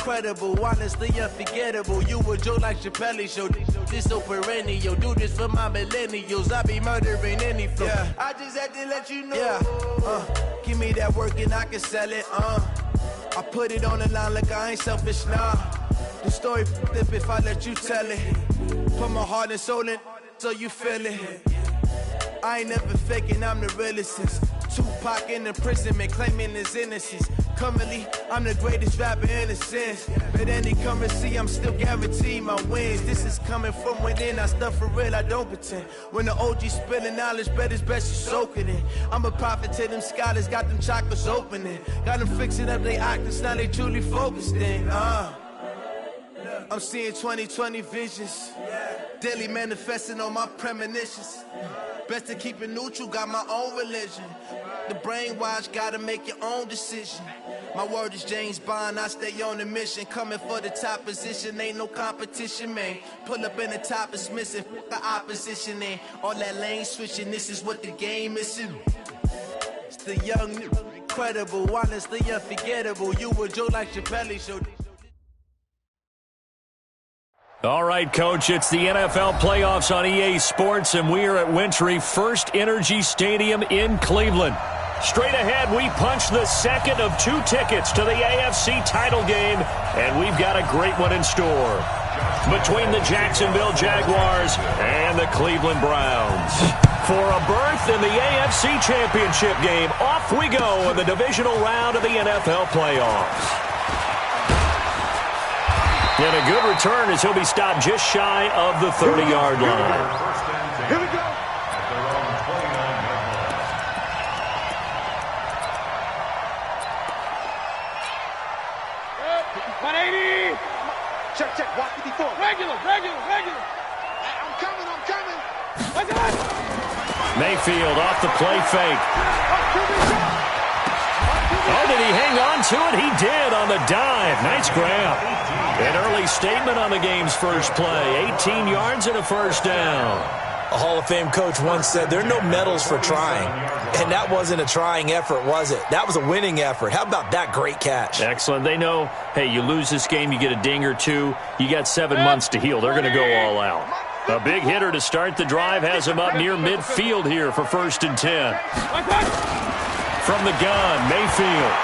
incredible, honestly unforgettable. You a joke like Chappelle show. This so perennial. Do this for my millennials. I be murdering any flow. Yeah. I just had to let you know. Yeah. Give me that work and I can sell it. I put it on the line like I ain't selfish, nah. The story flip if I let you tell it. Put my heart and soul in so you feel it. I ain't never faking, I'm the realest since Tupac in imprisonment, claiming his innocence. Currently, I'm the greatest rapper in a sense. But any currency, I'm still guaranteed my wins. This is coming from within, I stuff for real, I don't pretend. When the OG spilling knowledge, bet it's best you soak it in. I'm a prophet to them scholars, got them chakras opening. Got them fixing up they octaves, now they truly focused in. I'm seeing 2020 visions. Daily manifesting on my premonitions. Best to keep it neutral, got my own religion. The brainwash, gotta make your own decision. My word is James Bond, I stay on the mission. Coming for the top position, ain't no competition, man. Pull up in the top, it's missing, the opposition, and all that lane switching, this is what the game is. It's the young, incredible, honestly unforgettable. You a joke like Chappelle show. All right, Coach, it's the NFL playoffs on EA Sports, and we are at Wintry First Energy Stadium in Cleveland. Straight ahead, we punch the second of 2 tickets to the AFC title game, and we've got a great one in store between the Jacksonville Jaguars and the Cleveland Browns. For a berth in the AFC Championship game, off we go in the divisional round of the NFL playoffs. And a good return as he'll be stopped just shy of the 30-yard line. Here we go. 180. Check. Watch me before. Regular. I'm coming. Mayfield off the play fake. Oh, did he hang on to it? He did on the dive. Nice grab. An early statement on the game's first play. 18 yards and a first down. A Hall of Fame coach once said, there are no medals for trying. And that wasn't a trying effort, was it? That was a winning effort. How about that great catch? Excellent. They know, hey, you lose this game, you get a ding or two. You got 7 months to heal. They're going to go all out. A big hitter to start the drive has him up near midfield here for 1st and 10. From the gun, Mayfield.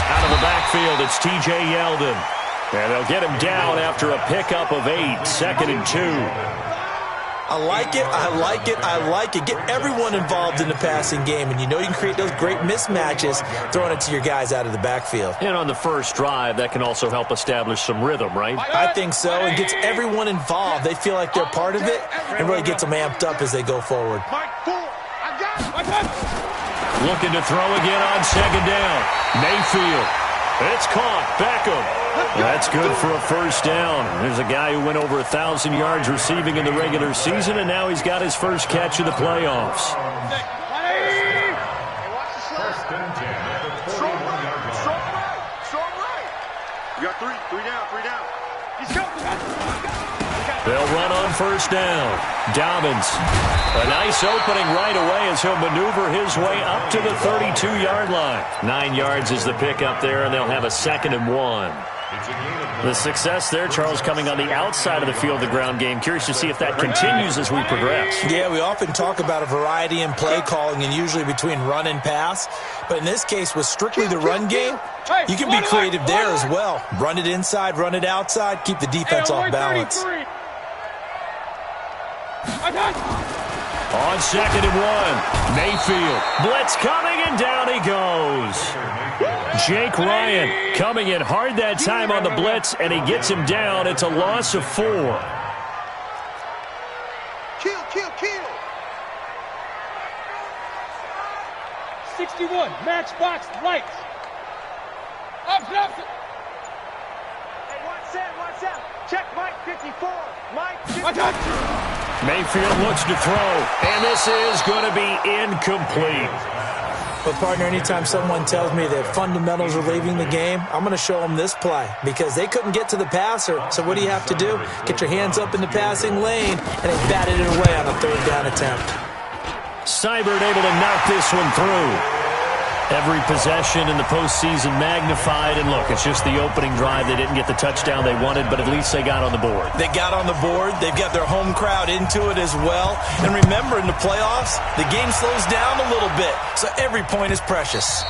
Out of the backfield, it's T.J. Yeldon. And they'll get him down after a pickup of 8, 2nd and 2. I like it. Get everyone involved in the passing game, and you know you can create those great mismatches throwing it to your guys out of the backfield. And on the first drive, that can also help establish some rhythm, right? I think so. It gets everyone involved. They feel like they're part of it and really gets them amped up as they go forward. Looking to throw again on 2nd down. Mayfield. It's caught. Beckham. That's good for a first down. There's a guy who went over 1,000 yards receiving in the regular season, and now he's got his first catch of the playoffs. First and 10 at the 41-yard line. Strong right. You got three down. He's going. They'll run on first down. Dobbins. A nice opening right away as he'll maneuver his way up to the 32-yard line. 9 yards is the pickup there, and they'll have a 2nd and 1. The success there, Charles, coming on the outside of the field, the ground game. Curious to see if that continues as we progress. Yeah, we often talk about a variety in play calling and usually between run and pass. But in this case, with strictly the run game, you can be creative there as well. Run it inside, run it outside, keep the defense off balance. On 2nd and 1, Mayfield. Blitz coming, and down he goes. Jake Ryan coming in hard that time on the blitz, and he gets him down. It's a loss of 4. Kill. 61, matchbox lights. Opposite. Hey, watch out. Check Mike 54. Mike 54. Mayfield looks to throw, and this is going to be incomplete. But, partner, anytime someone tells me that fundamentals are leaving the game, I'm going to show them this play because they couldn't get to the passer. So what do you have to do? Get your hands up in the passing lane, and they batted it away on a 3rd down attempt. Seibert able to knock this one through. Every possession in the postseason magnified, and look, it's just the opening drive. They didn't get the touchdown they wanted, but at least they got on the board. They got on the board. They've got their home crowd into it as well. And remember, in the playoffs, the game slows down a little bit, so every point is precious.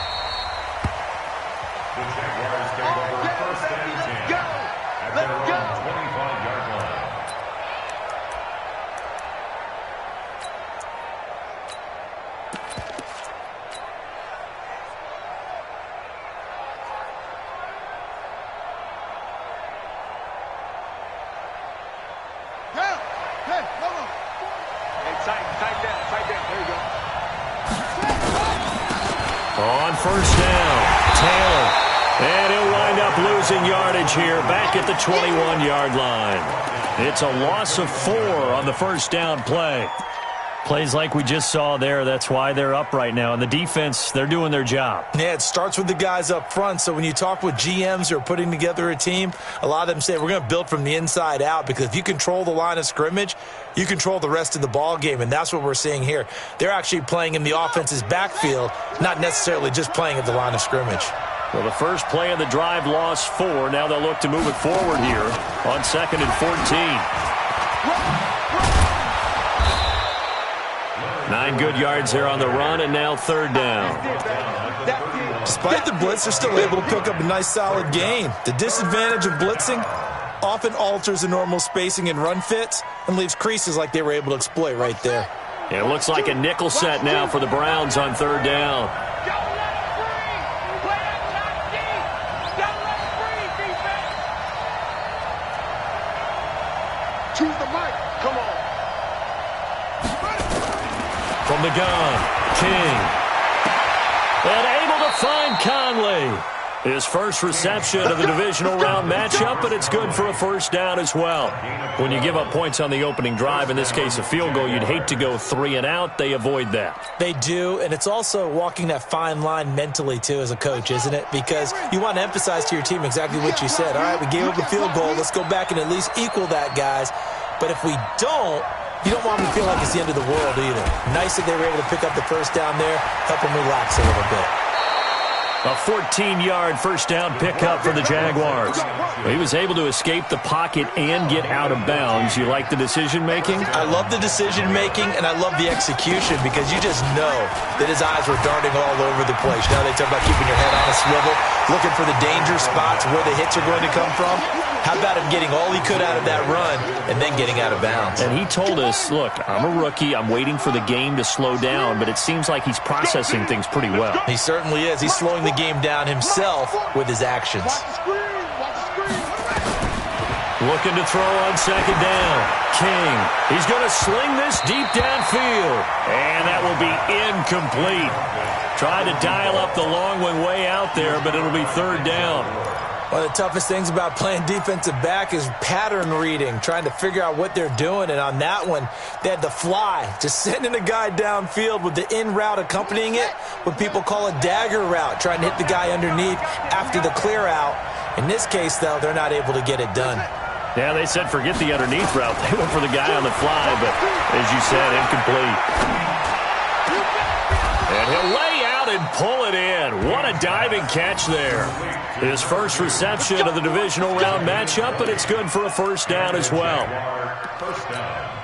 The Jaguars take over first and 10 at their own 25-yard line. On first down, Taylor. And he'll wind up losing yardage here back at the 21-yard line. It's a loss of 4 on the first down play. Plays like we just saw there, that's why they're up right now. And the defense, they're doing their job. Yeah, it starts with the guys up front. So when you talk with GMs who are putting together a team, a lot of them say we're going to build from the inside out, because if you control the line of scrimmage, you control the rest of the ball game, and that's what we're seeing here. They're actually playing in the offense's backfield, not necessarily just playing at the line of scrimmage. Well, the first play of the drive lost 4. Now they'll look to move it forward here on 2nd and 14. 9 good yards there on the run, and now 3rd down. Despite the blitz, they're still able to pick up a nice solid gain. The disadvantage of blitzing often alters the normal spacing and run fits and leaves creases like they were able to exploit right there. It looks like a nickel set now for the Browns on 3rd down. Choose the mic. Come on. From the gun, King. And able to find Conley. His first reception of the divisional round matchup, but it's good for a first down as well. When you give up points on the opening drive, in this case a field goal, you'd hate to go 3 and out. They avoid that. They do, and it's also walking that fine line mentally, too, as a coach, isn't it? Because you want to emphasize to your team exactly what you said. All right, we gave up a field goal. Let's go back and at least equal that, guys. But if we don't, you don't want them to feel like it's the end of the world either. Nice that they were able to pick up the first down there, help them relax a little bit. A 14-yard first down pickup for the Jaguars. He was able to escape the pocket and get out of bounds. You like the decision-making? I love the decision-making, and I love the execution, because you just know that his eyes were darting all over the place. Now they talk about keeping your head on a swivel, looking for the danger spots where the hits are going to come from. How about him getting all he could out of that run and then getting out of bounds? And he told us, look, I'm a rookie. I'm waiting for the game to slow down, but it seems like he's processing things pretty well. He certainly is. He's slowing the game down himself with his actions. Looking to throw on 2nd down. King. He's going to sling this deep downfield. And that will be incomplete. Tried to dial up the long one way out there, but it'll be 3rd down. One of the toughest things about playing defensive back is pattern reading, trying to figure out what they're doing. And on that one, they had the fly, just sending a guy downfield with the in route accompanying it, what people call a dagger route, trying to hit the guy underneath after the clear out. In this case, though, they're not able to get it done. Yeah, they said forget the underneath route. They went for the guy on the fly, but as you said, incomplete. And he'll lay out and pull it in. What a diving catch there. His first reception of the divisional round matchup, but it's good for a first down as well. First down.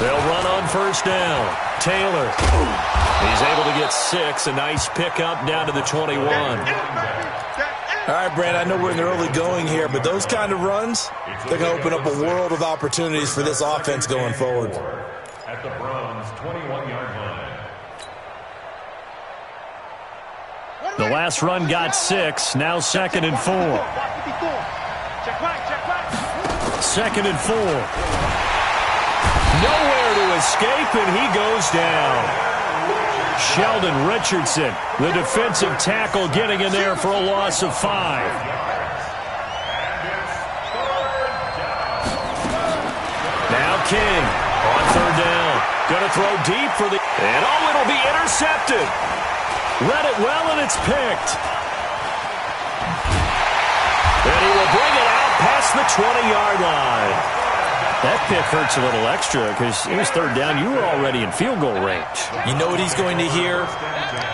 They'll run on first down. Taylor. He's able to get 6. A nice pickup down to the 21. All right, Brand, I know we're in the early going here, but those kind of runs, they're going to open up a world of opportunities for this offense going forward. At the Browns' 21-yard line. The last run got 6. Now 2nd and 4. 2nd and 4. Nowhere to escape, and he goes down. Sheldon Richardson, the defensive tackle, getting in there for a loss of 5. Now King on 3rd down. Going to throw deep for the... And oh, it'll be intercepted. Read it well, and it's picked. And he will bring it out past the 20-yard line. That pick hurts a little extra because it was third down. You were already in field goal range. You know what he's going to hear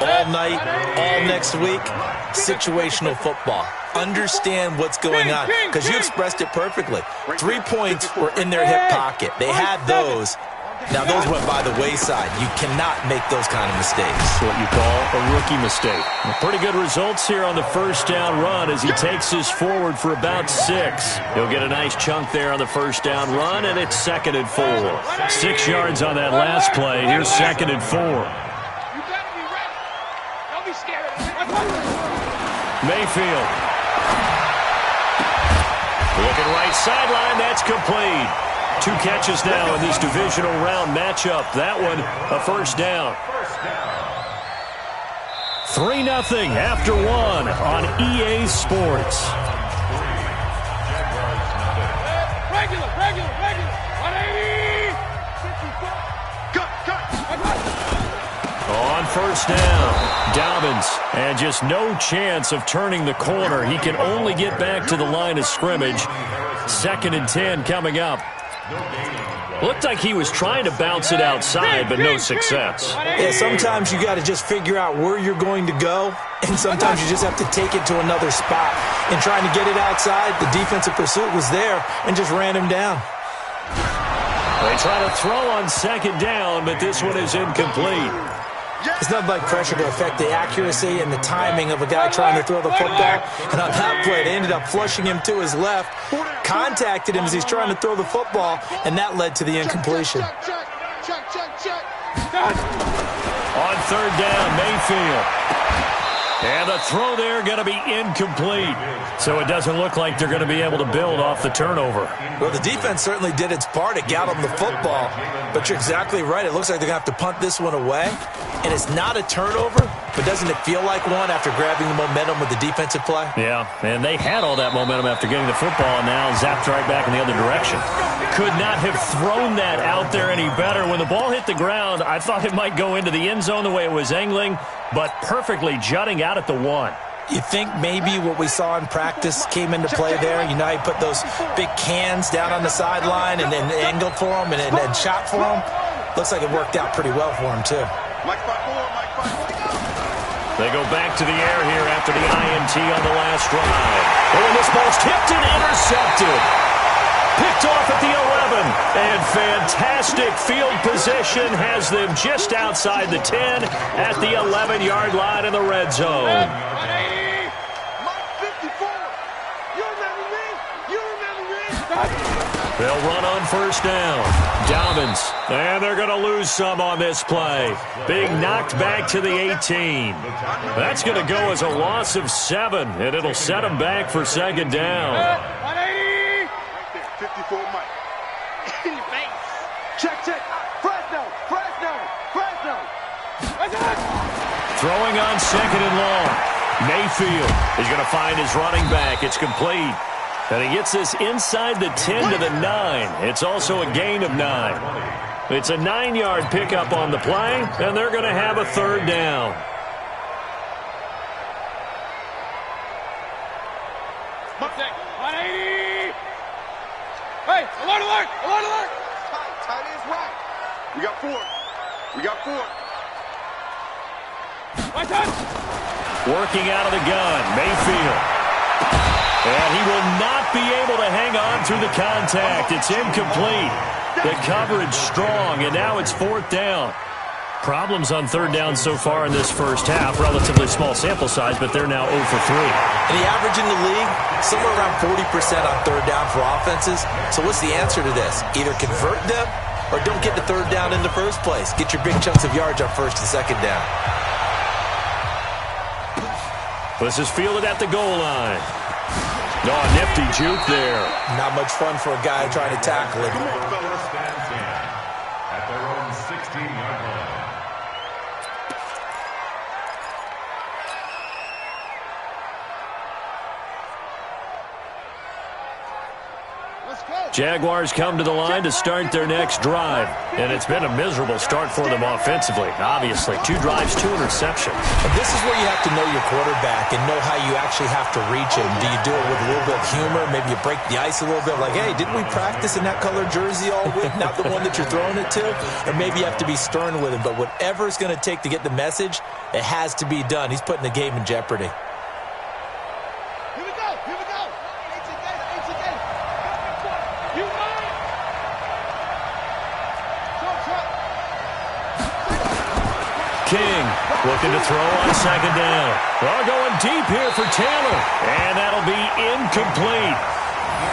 all night, all next week? Situational football. Understand what's going on, because you expressed it perfectly. 3 points were in their hip pocket. They had those. Now, those went by the wayside. You cannot make those kind of mistakes. What you call a rookie mistake. Pretty good results here on the first down run as he takes this forward for about 6. He'll get a nice chunk there on the first down run, and it's 2nd and 4. 6 yards on that last play. Here's 2nd and 4. You better be ready. Don't be scared. Mayfield. Looking right sideline. That's complete. 2 catches now in this divisional round matchup. That one, a first down. 3-0 after 1 on EA Sports. Regular. 180. On first down, Dobbins, and just no chance of turning the corner. He can only get back to the line of scrimmage. 2nd and 10 coming up. Looked like he was trying to bounce it outside, but no success. Yeah, sometimes you got to just figure out where you're going to go, and sometimes you just have to take it to another spot. And trying to get it outside, the defensive pursuit was there and just ran him down. They try to throw on 2nd down, but this one is incomplete. It's not like pressure to affect the accuracy and the timing of a guy trying to throw the football. And on that play, they ended up flushing him to his left, contacted him as he's trying to throw the football, and that led to the incompletion. On 3rd down, Mayfield. And the throw there going to be incomplete. So it doesn't look like they're going to be able to build off the turnover. Well, the defense certainly did its part. It got them the football. But you're exactly right. It looks like they're going to have to punt this one away. And it's not a turnover, but doesn't it feel like one after grabbing the momentum with the defensive play? Yeah, and they had all that momentum after getting the football, and now zapped right back in the other direction. Could not have thrown that out there any better. When the ball hit the ground, I thought it might go into the end zone the way it was angling, but perfectly jutting out at the 1. You think maybe what we saw in practice came into play there? You know, he put those big cans down on the sideline and then angled for him and then shot for him. Looks like it worked out pretty well for him, too. They go back to the air here after the INT on the last drive. Oh, and this ball's tipped and intercepted. Picked off at the 11. And fantastic field position has them just outside the 10 at the 11-yard line in the red zone. They'll run on first down. Dobbins. And they're going to lose some on this play. Big knocked back to the 18. That's going to go as a loss of 7, and it'll set them back for 2nd down. 180. 54 Mike. In your face. Check. Fresno. Throwing on 2nd and long. Mayfield is going to find his running back. It's complete. And he gets this inside the 10 to the 9. It's also a gain of 9. It's a 9-yard pickup on the play, and they're going to have a 3rd down. Hey, alert! Tight end's right. We got 4. My touch! Working out of the gun, Mayfield. And he will not be able to hang on through the contact. It's incomplete. The coverage strong, and now it's 4th down. Problems on 3rd down so far in this first half. Relatively small sample size, but they're now 0 for 3. And the average in the league, somewhere around 40% on 3rd down for offenses. So what's the answer to this? Either convert them or don't get to 3rd down in the first place. Get your big chunks of yards on 1st and 2nd down. This is fielded at the goal line. Oh, nifty juke there. Not much fun for a guy trying to tackle it. Come on, fellas. At their own 16-yard line. Jaguars come to the line to start their next drive. And it's been a miserable start for them offensively. Obviously, 2 drives, 2 interceptions. And this is where you have to know your quarterback and know how you actually have to reach him. Do you do it with a little bit of humor? Maybe you break the ice a little bit. Like, hey, didn't we practice in that color jersey all week? Not the one that you're throwing it to? Or maybe you have to be stern with him. But whatever it's going to take to get the message, it has to be done. He's putting the game in jeopardy. King looking to throw on second down. They're going deep here for Taylor. And that'll be incomplete.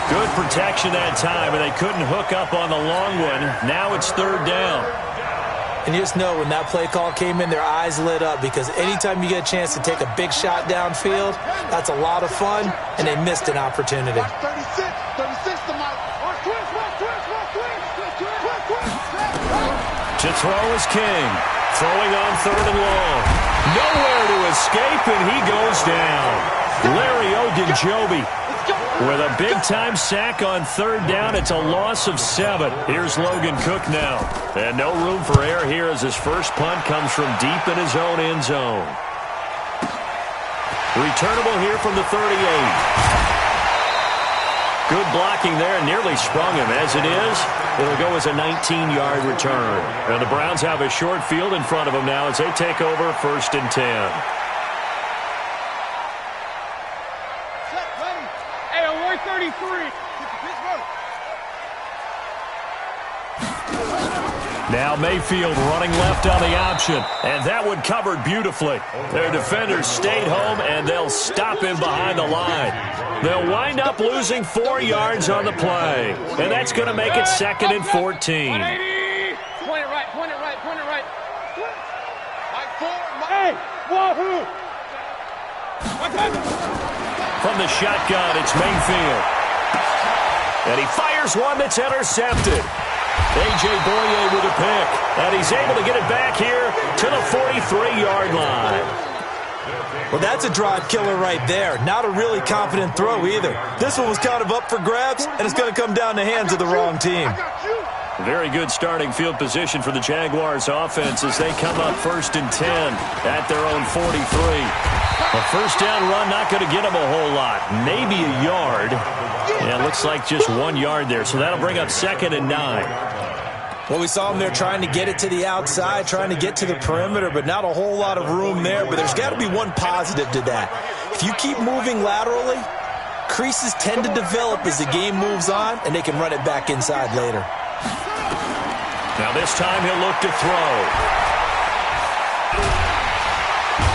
Good protection that time, and they couldn't hook up on the long one. Now it's 3rd down. And you just know when that play call came in, their eyes lit up because anytime you get a chance to take a big shot downfield, that's a lot of fun, and they missed an opportunity. 36 to Mike. To throw is King. Throwing on 3rd and long. Nowhere to escape, and he goes down. Larry Ogunjobi with a big-time sack on 3rd down. It's a loss of 7. Here's Logan Cook now. And no room for error here as his first punt comes from deep in his own end zone. Returnable here from the 38. Good blocking there, nearly sprung him. As it is, it'll go as a 19-yard return. And the Browns have a short field in front of them now as they take over 1st and 10. Hey, on 133. Now Mayfield running left on the option, and that one covered beautifully. Their defenders stayed home, and they'll stop him behind the line. They'll wind up losing 4 yards on the play, and that's going to make it 2nd and 14. Point it right, point it right, point it right. Mike 4, hey, wahoo! From the shotgun, it's Mayfield. And he fires one that's intercepted. A.J. Boye with a pick, and he's able to get it back here to the 43-yard line. Well, that's a drive killer right there. Not a really confident throw either. This one was kind of up for grabs, and it's going to come down the hands of the wrong team. Very good starting field position for the Jaguars offense as they come up 1st and 10 at their own 43. A first down run not going to get them a whole lot. Maybe a yard. Yeah, it looks like just 1 yard there, so that'll bring up 2nd and 9. Well, we saw them there trying to get it to the outside, trying to get to the perimeter, but not a whole lot of room there. But there's got to be one positive to that. If you keep moving laterally, creases tend to develop as the game moves on, and they can run it back inside later. Now this time he'll look to throw.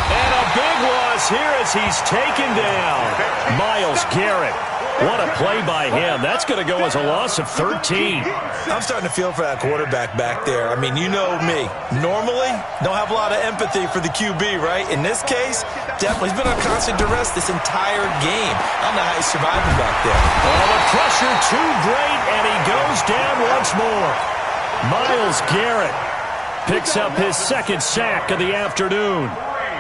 And a big loss here as he's taken down. Myles Garrett. What a play by him. That's going to go as a loss of 13. I'm starting to feel for that quarterback back there. I mean, you know me. Normally, don't have a lot of empathy for the QB, right? In this case, definitely. He's been on constant duress this entire game. I don't know how he's surviving back there. Oh, the pressure too great, and he goes down once more. Myles Garrett picks up his 2nd sack of the afternoon.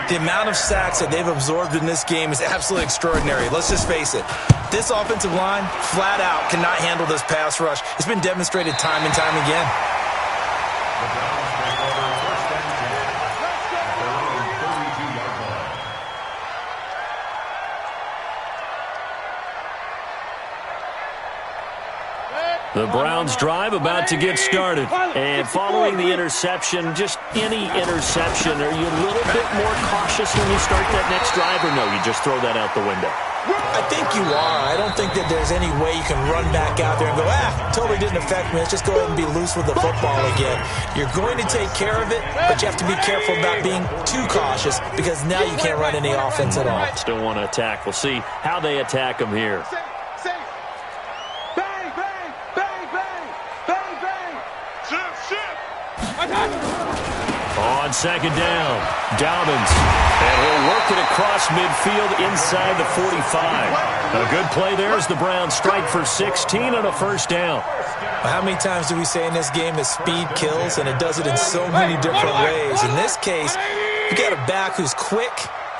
The amount of sacks that they've absorbed in this game is absolutely extraordinary. Let's just face it. This offensive line, flat out, cannot handle this pass rush. It's been demonstrated time and time again. The Browns drive about to get started. And following the interception, just any interception, are you a little bit more cautious when you start that next drive, or no, you just throw that out the window? I think you are. I don't think that there's any way you can run back out there and go, totally didn't affect me. Let's just go ahead and be loose with the football again. You're going to take care of it, but you have to be careful about being too cautious because now you can't run any offense at all. Still want to attack. We'll see how they attack them here. On second down, Dobbins, and he'll work it across midfield inside the 45. A good play there as the Browns strike for 16 on a first down. How many times do we say in this game that speed kills, and it does it in so many different ways? In this case, you got a back who's quick,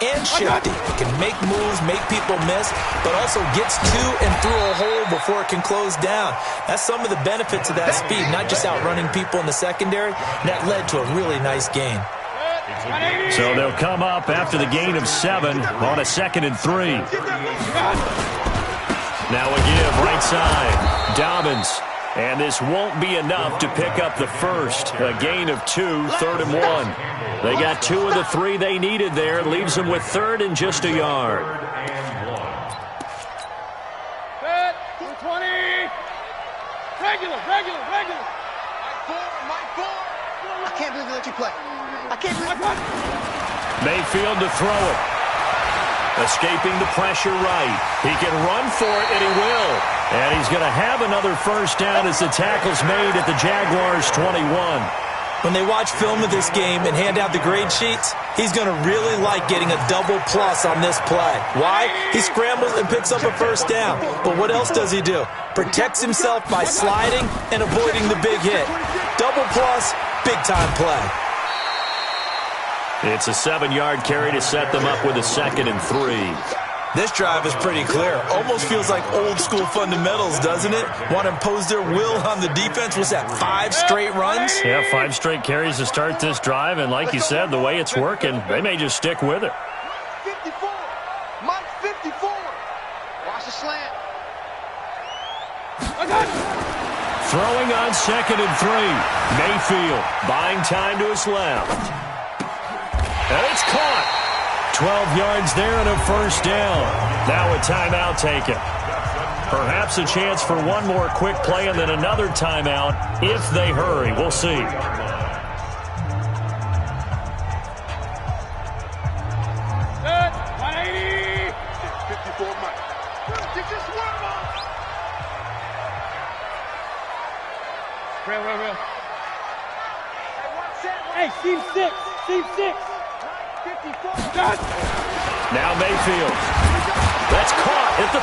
and shifty. It can make moves, make people miss, but also gets to and through a hole before it can close down. That's some of the benefits of that speed, not just outrunning people in the secondary. And that led to a really nice gain. So they'll come up after the gain of 7 on a 2nd and 3. Now a give right side. Dobbins. And this won't be enough to pick up the first. A gain of 2, 3rd and 1. They got 2 of the 3 they needed there. Leaves them with 3rd and just a yard. Set, 220. Regular. I can't believe they let you play. I can't believe Mayfield to throw it. Escaping the pressure right. He can run for it, and he will. And he's going to have another first down as the tackle's made at the Jaguars' 21. When they watch film of this game and hand out the grade sheets, he's going to really like getting a double plus on this play. Why? He scrambles and picks up a first down. But what else does he do? Protects himself by sliding and avoiding the big hit. Double plus, big-time play. It's a 7-yard carry to set them up with a 2nd and 3. This drive is pretty clear. Almost feels like old-school fundamentals, doesn't it? Want to impose their will on the defense. Was that 5 straight runs? Yeah, 5 straight carries to start this drive, and like you said, the way it's working, they may just stick with it. 54. Mike 54. Watch the slant. Throwing on 2nd and 3. Mayfield buying time to his left. And it's caught. 12 yards there and a first down. Now a timeout taken. Perhaps a chance for one more quick play and then another timeout if they hurry. We'll see. Set, 180. 54 Mike. You just won, Mike. Real. Hey, team 6. 54. Now Mayfield. That's caught at the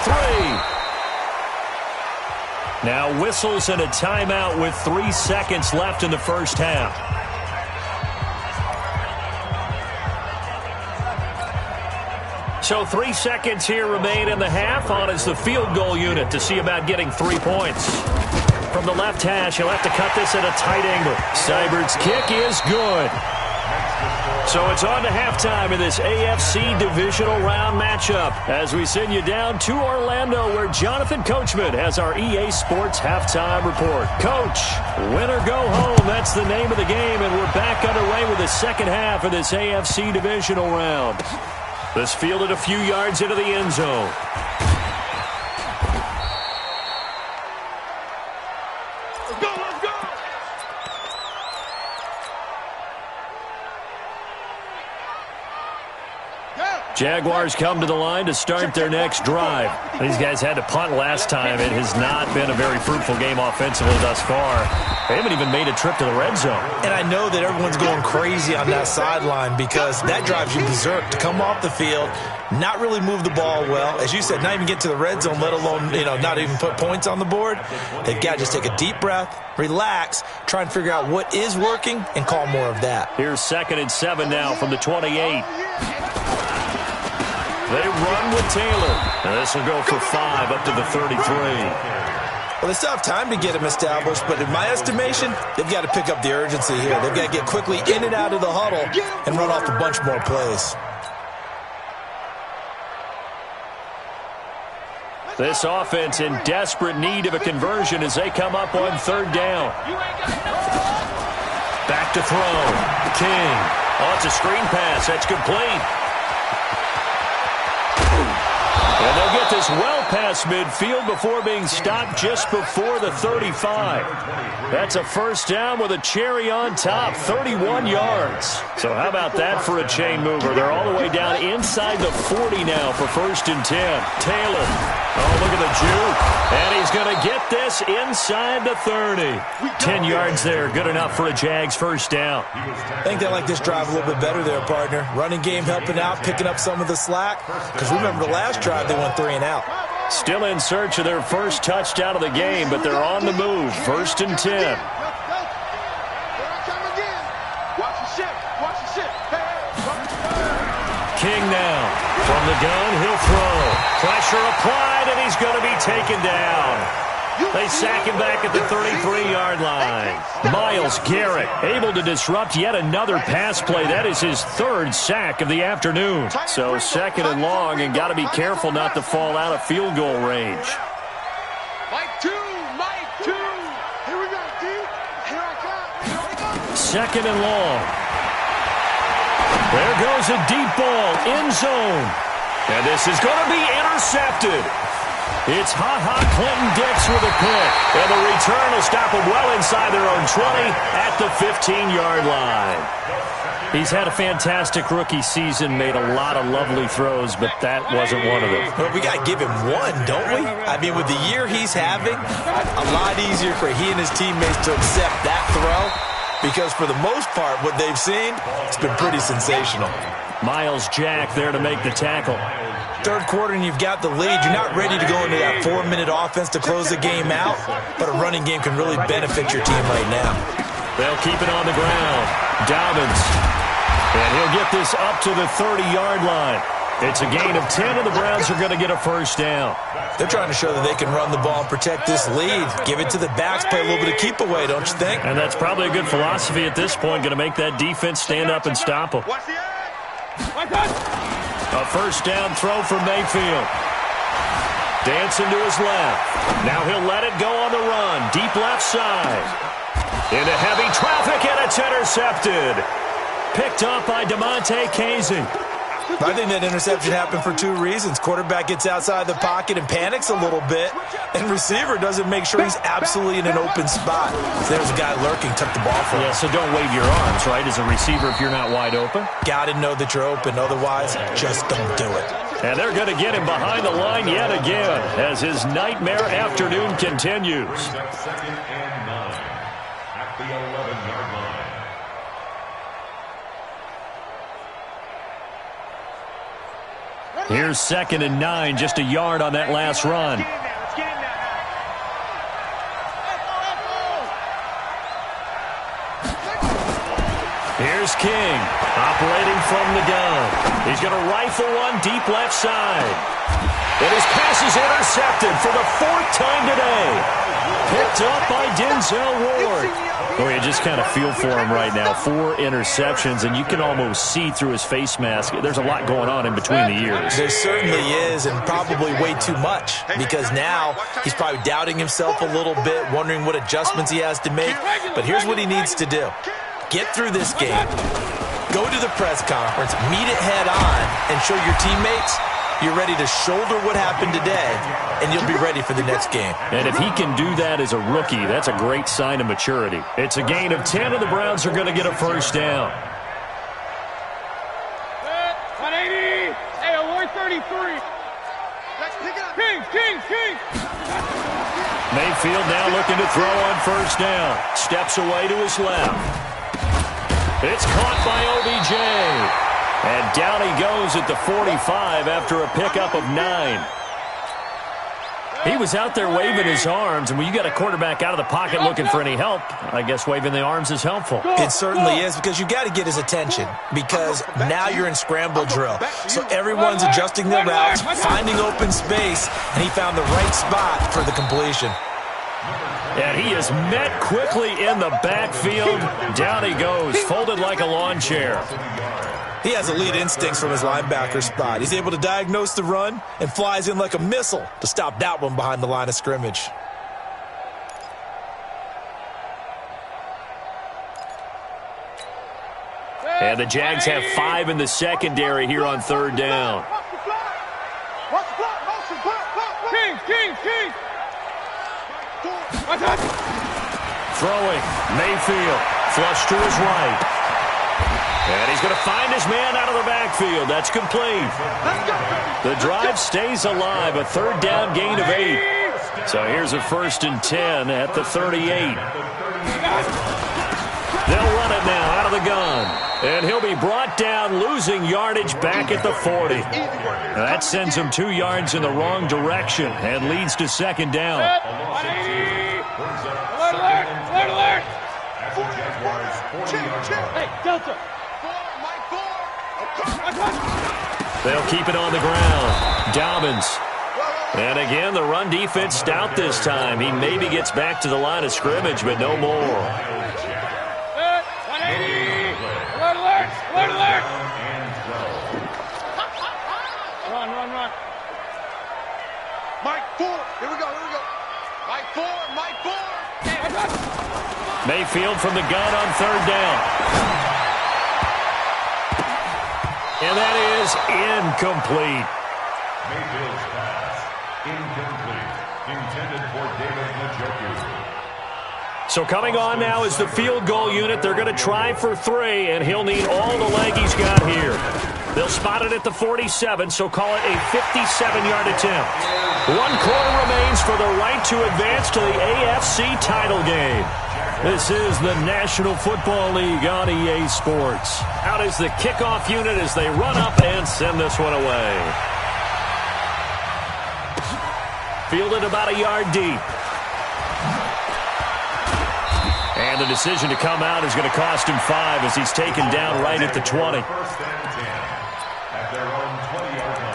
3. Now whistles and a timeout with 3 seconds left in the first half. So 3 seconds here remain in the half. On is the field goal unit to see about getting 3 points. From the left hash, he'll have to cut this at a tight angle. Seibert's kick is good. So it's on to halftime in this AFC divisional round matchup as we send you down to Orlando where Jonathan Coachman has our EA Sports halftime report. Coach, win or go home, that's the name of the game, and we're back underway with the second half of this AFC divisional round. This fielded a few yards into the end zone. Jaguars come to the line to start their next drive. These guys had to punt last time. It has not been a very fruitful game offensively thus far. They haven't even made a trip to the red zone. And I know that everyone's going crazy on that sideline because that drives you berserk to come off the field, not really move the ball well. As you said, not even get to the red zone, let alone, not even put points on the board. They've got to just take a deep breath, relax, try and figure out what is working, and call more of that. Here's 2nd and 7 now from the 28. They run with Taylor. And this will go for 5 up to the 33. Well, they still have time to get him established, but in my estimation, they've got to pick up the urgency here. They've got to get quickly in and out of the huddle and run off a bunch more plays. This offense in desperate need of a conversion as they come up on 3rd down. Back to throw. King. Oh, it's a screen pass. That's complete. And they'll get this well past midfield before being stopped just before the 35. That's a first down with a cherry on top, 31 yards. So how about that for a chain mover? They're all the way down inside the 40 now for 1st and 10. Taylor. Oh, look at the juke. And he's going to get this inside the 30. 10 yards there, good enough for a Jags first down. I think they like this drive a little bit better there, partner. Running game helping out, picking up some of the slack. Because remember the last drive, they went 3 and out. Still in search of their first touchdown of the game, but they're on the move. 1st and 10. King King now. From the gun, he'll throw. Pressure applied, and he's going to be taken down. They sack him back at the 33-yard line. Myles Garrett able to disrupt yet another pass play. That is his third sack of the afternoon. So second and long, and got to be careful not to fall out of field goal range. Mike 2. Here we go, D. Here I come. Second and long. There goes a deep ball, end zone. And this is going to be intercepted. It's Clinton-Dix with a pick. And the return will stop them well inside their own 20 at the 15-yard line. He's had a fantastic rookie season, made a lot of lovely throws, but that wasn't one of them. Well, we got to give him one, don't we? I mean, with the year he's having, a lot easier for he and his teammates to accept that throw, because for the most part, what they've seen, it's been pretty sensational. Myles Jack there to make the tackle. Third quarter and you've got the lead. You're not ready to go into that 4-minute offense to close the game out, but a running game can really benefit your team right now. They'll keep it on the ground. Dobbins. And he'll get this up to the 30-yard line. It's a gain of 10, and the Browns are going to get a first down. They're trying to show that they can run the ball and protect this lead. Give it to the backs, play a little bit of keep away, don't you think? And that's probably a good philosophy at this point, going to make that defense stand up and stop them. A first down throw for Mayfield. Dancing to his left. Now he'll let it go on the run. Deep left side. Into heavy traffic, and it's intercepted. Picked up by DeMonte Casey. I think that interception happened for two reasons. Quarterback gets outside the pocket and panics a little bit, and receiver doesn't make sure he's absolutely in an open spot. So there's a guy lurking, took the ball from him. Yeah, so don't wave your arms, right, as a receiver if you're not wide open. Got to know that you're open. Otherwise, just don't do it. And they're going to get him behind the line yet again as his nightmare afternoon continues. Second and 9 at the 11-yard line. Here's second and 9, just a yard on that last run. Here's King, operating from the gun. He's going to rifle one deep left side. And his pass is intercepted for the fourth time today. Picked up by Denzel Ward. Oh, you just kind of feel for him right now. 4 interceptions, and you can almost see through his face mask. There's a lot going on in between the ears. There certainly is, and probably way too much, because now he's probably doubting himself a little bit, wondering what adjustments he has to make. But here's what he needs to do. Get through this game. Go to the press conference, meet it head on, and show your teammates you're ready to shoulder what happened today, and you'll be ready for the next game. And if he can do that as a rookie, that's a great sign of maturity. It's a gain of 10, and the Browns are going to get a first down. 180. Hey, 133. King. Mayfield now looking to throw on first down. Steps away to his left. It's caught by OBJ. And down he goes at the 45 after a pickup of 9. He was out there waving his arms, and when you got a quarterback out of the pocket looking for any help, I guess waving the arms is helpful. It certainly is, because you got to get his attention, because now you're in scramble drill. So everyone's adjusting their routes, finding open space, and he found the right spot for the completion. And he is met quickly in the backfield. Down he goes, folded like a lawn chair. He has elite instincts from his linebacker spot. He's able to diagnose the run and flies in like a missile to stop that one behind the line of scrimmage. And the Jags have 5 in the secondary here on third down. King. Throwing, Mayfield, flush to his right. And he's going to find his man out of the backfield. That's complete. The drive stays alive, a third down gain of 8. So here's a first and 10 at the 38. They'll run it now out of the gun. And he'll be brought down, losing yardage back at the 40. Now that sends him 2 yards in the wrong direction and leads to second down. Alert! Hey, Delta! They'll keep it on the ground. Dobbins. And again, the run defense stout this time. He maybe gets back to the line of scrimmage, but no more. 180. Alert, alert, alert, alert. Run. Mike 4. Here we go. Mike 4. Mayfield from the gun on third down. And that is incomplete. Mayfield's pass, incomplete. Intended for David Njoku. So coming on now is the field goal unit. They're going to try for 3, and he'll need all the leg he's got here. They'll spot it at the 47, so call it a 57-yard attempt. 1 quarter remains for the right to advance to the AFC title game. This is the National Football League on EA Sports. Out is the kickoff unit as they run up and send this one away. Fielded about a yard deep. And the decision to come out is going to cost him 5 as he's taken down right at the 20. First and 10 at their own 20-yard line.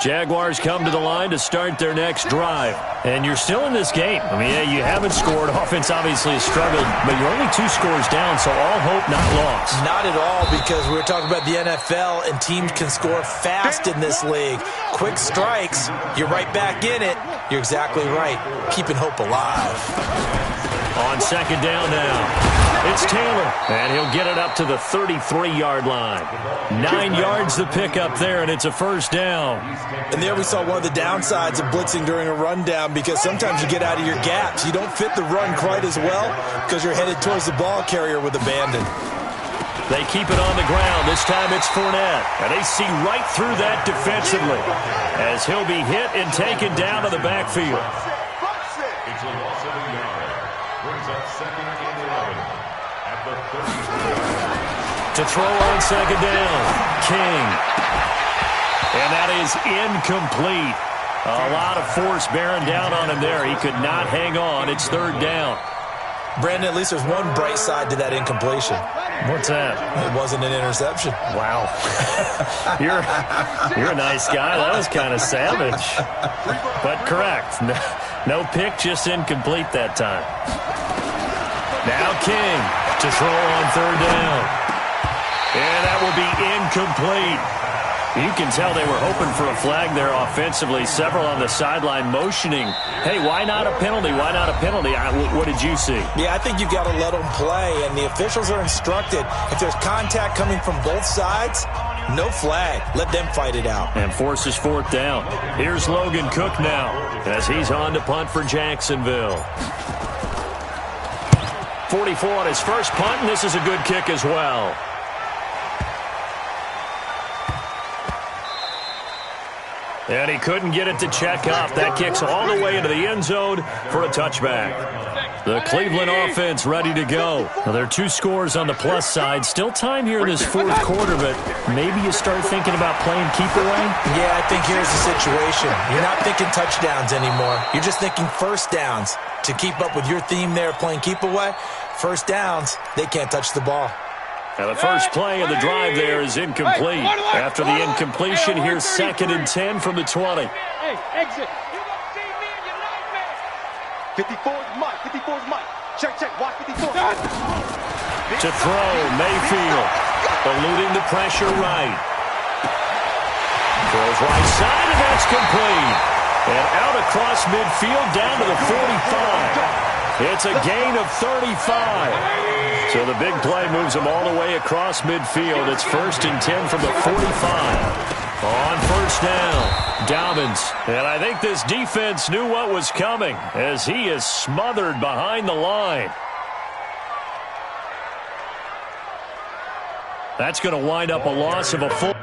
Jaguars come to the line to start their next drive. And you're still in this game. I mean, yeah, you haven't scored. Offense obviously has struggled, but you're only 2 scores down, so all hope not lost. Not at all, because we were talking about the NFL, and teams can score fast in this league. Quick strikes, you're right back in it. You're exactly right. Keeping hope alive. On second down now. It's Taylor, and he'll get it up to the 33-yard line. 9 yards to pick up there, and it's a first down. And there we saw one of the downsides of blitzing during a rundown, because sometimes you get out of your gaps. You don't fit the run quite as well because you're headed towards the ball carrier with abandon. They keep it on the ground. This time it's Fournette, and they see right through that defensively as he'll be hit and taken down to the backfield. It's a loss of a yard. Brings up second and 11 at the 33-yard line. To throw on second down, King. And that is incomplete. A lot of force bearing down on him there. He could not hang on. It's third down. Brandon, at least there's one bright side to that incompletion. What's that? It wasn't an interception. Wow. You're a nice guy. That was kind of savage. But correct. No pick, just incomplete that time. Now King to throw on third down. And that will be incomplete. You can tell they were hoping for a flag there offensively. Several on the sideline motioning, hey, why not a penalty? Why not a penalty? What did you see? Yeah, I think you've got to let them play, and the officials are instructed. If there's contact coming from both sides, no flag. Let them fight it out. And forces fourth down. Here's Logan Cook now as he's on to punt for Jacksonville. 44 on his first punt, and this is a good kick as well. And he couldn't get it to check up. That kicks all the way into the end zone for a touchback. The Cleveland offense ready to go. Now, there are 2 scores on the plus side. Still time here in this fourth quarter, but maybe you start thinking about playing keep away? Yeah, I think here's the situation. You're not thinking touchdowns anymore. You're just thinking first downs. To keep up with your theme there, playing keep away, first downs, they can't touch the ball. And the first play of the drive there is incomplete. After the incompletion, here's second and 10 from the 20. Hey, exit. 54 is Mike. 54 is Mike. Check. Watch 54. To throw, Mayfield. Eluding the pressure right. Throws right side, and that's complete. And out across midfield, down to the 45. It's a gain of 35. So the big play moves them all the way across midfield. It's first and 10 from the 45. On first down, Dobbins. And I think this defense knew what was coming as he is smothered behind the line. That's going to wind up a loss of a full...